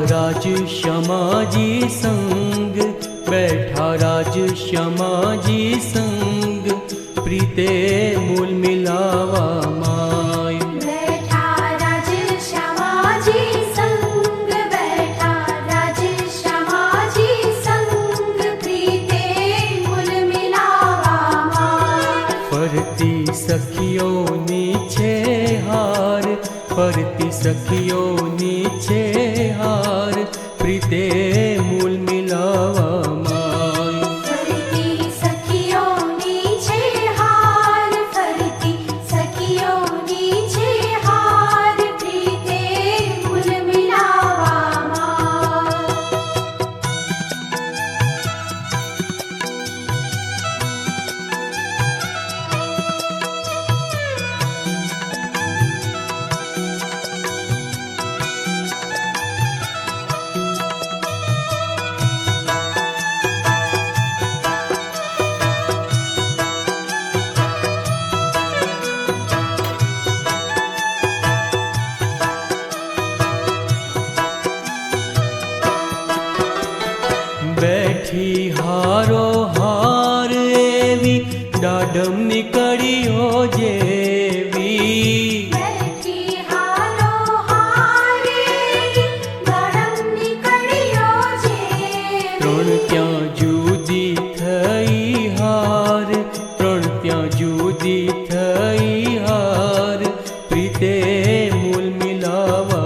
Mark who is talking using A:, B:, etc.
A: राज श्यामाजी संग, बैठा राज श्यामाजी संग, प्रीते मूल मिलावा माय।
B: बैठा राज श्यामाजी संग, बैठा राज श्यामाजी संग, प्रीते मूल मिलावा माय।
A: फरती सखियों नीचे हार, फरती सखियों नीचे हार, प्रीते मूल मिलावा माय।
B: फरती सखियों नीचे हार, फरती सखियों नीचे हार, प्रीते मूल मिलावा माय।
A: बैठी हारो हार एवी, डाडम निकड़ियो जेवी।
B: बैठी हारो हारे, गरम निकळियो जेवी।
A: त्रण त्या जुदी थई हार, त्रण त्या जुदी थई हार, प्रीते मूल मिलावा